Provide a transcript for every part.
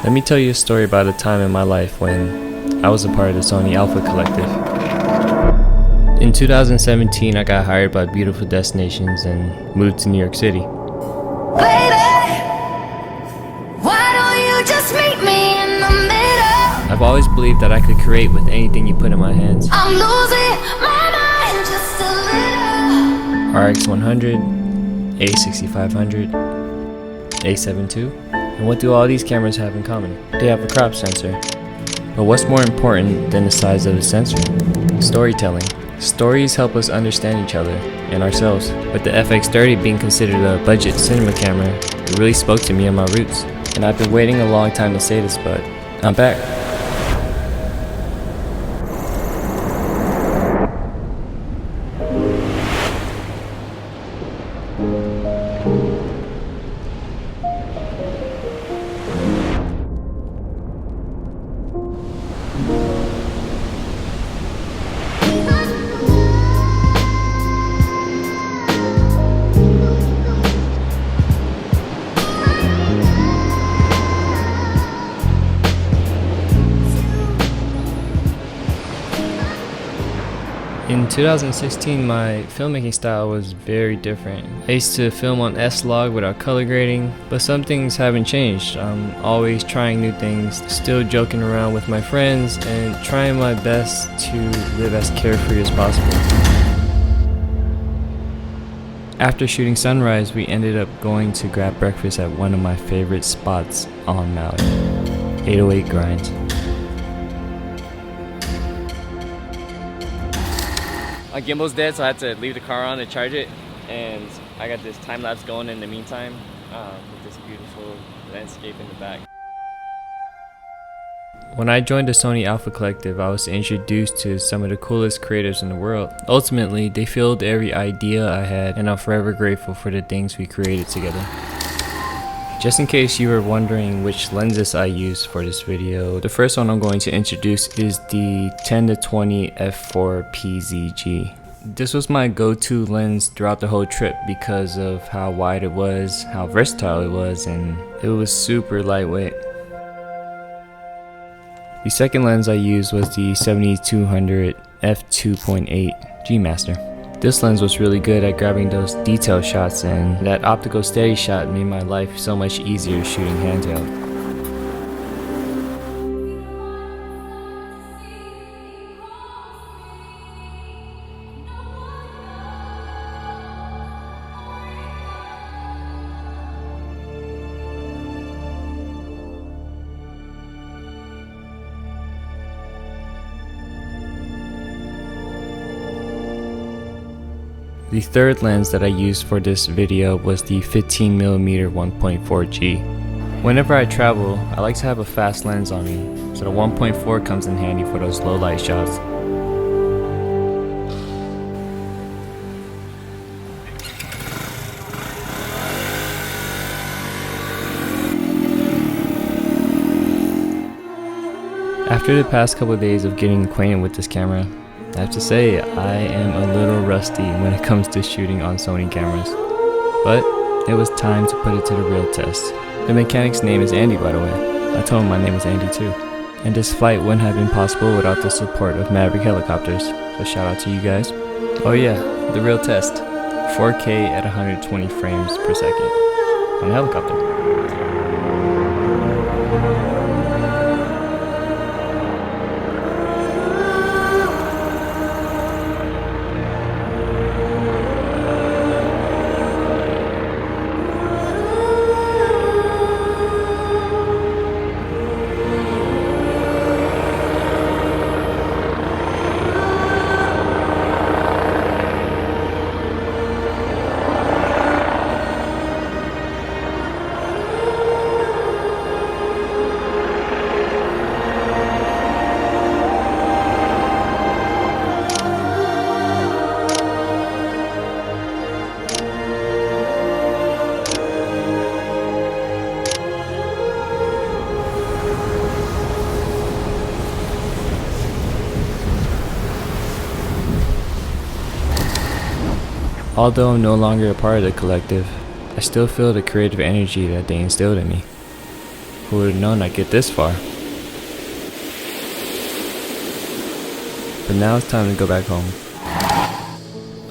Let me tell you a story about a time in my life when I was a part of the Sony Alpha Collective. In 2017, I got hired by Beautiful Destinations and moved to New York City. Baby, why don't you just meet me in the middle? I've always believed that I could create with anything you put in my hands. I'm losing my mind just a little. RX 100, A6500, A7 II. And what do all these cameras have in common? They have a crop sensor. But what's more important than the size of the sensor? Storytelling. Stories help us understand each other and ourselves. With the FX30 being considered a budget cinema camera, it really spoke to me and my roots. And I've been waiting a long time to say this, but I'm back. In 2016, my filmmaking style was very different. I used to film on S-Log without color grading, but some things haven't changed. I'm always trying new things, still joking around with my friends, and trying my best to live as carefree as possible. After shooting sunrise, we ended up going to grab breakfast at one of my favorite spots on Maui, 808 Grinds. My gimbal's dead, so I had to leave the car on to charge it, and I got this time lapse going in the meantime with this beautiful landscape in the back. When I joined the Sony Alpha Collective, I was introduced to some of the coolest creators in the world. Ultimately, they filled every idea I had, and I'm forever grateful for the things we created together. Just in case you were wondering which lenses I use for this video, the first one I'm going to introduce is the 10-20 f4 PZG. This was my go-to lens throughout the whole trip because of how wide it was, how versatile it was, and it was super lightweight. The second lens I used was the 7200 f2.8 G Master. This lens was really good at grabbing those detail shots, and that optical steady shot made my life so much easier shooting handheld. The third lens that I used for this video was the 15mm 1.4 G. Whenever I travel, I like to have a fast lens on me, so the 1.4 comes in handy for those low light shots. After the past couple of days of getting acquainted with this camera, I have to say, I am a little rusty when it comes to shooting on Sony cameras, but it was time to put it to the real test. The mechanic's name is Andy, by the way. I told him my name was Andy too. And this flight wouldn't have been possible without the support of Maverick helicopters, so shout out to you guys. Oh yeah, the real test. 4K at 120 frames per second on a helicopter. Although I'm no longer a part of the collective, I still feel the creative energy that they instilled in me. Who would have known I'd get this far? But now it's time to go back home.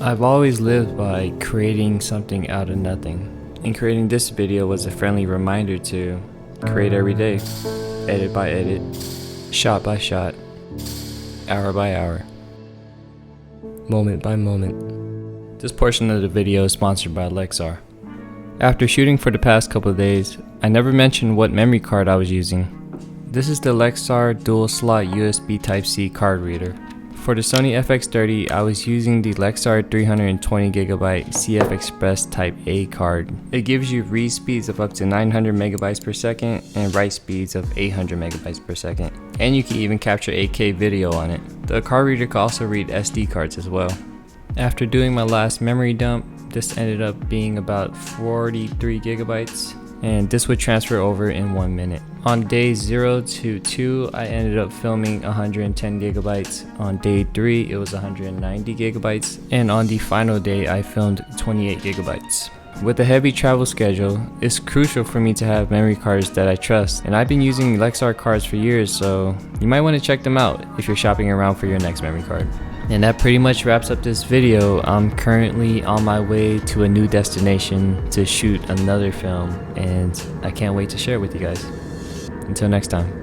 I've always lived by creating something out of nothing, and creating this video was a friendly reminder to create every day, edit by edit, shot by shot, hour by hour, moment by moment. This portion of the video is sponsored by Lexar. After shooting for the past couple of days, I never mentioned what memory card I was using. This is the Lexar dual slot USB Type-C card reader. For the Sony FX30, I was using the Lexar 320GB CFexpress Type A card. It gives you read speeds of up to 900 megabytes per second and write speeds of 800 megabytes per second. And you can even capture 8K video on it. The card reader can also read SD cards as well. After doing my last memory dump, this ended up being about 43 gigabytes, and this would transfer over in 1 minute. On day 0 to 2, I ended up filming 110 gigabytes. On day 3, it was 190 gigabytes. And on the final day, I filmed 28 gigabytes. With a heavy travel schedule, it's crucial for me to have memory cards that I trust. And I've been using Lexar cards for years, so you might want to check them out if you're shopping around for your next memory card. And that pretty much wraps up this video. I'm currently on my way to a new destination to shoot another film, and I can't wait to share it with you guys. Until next time.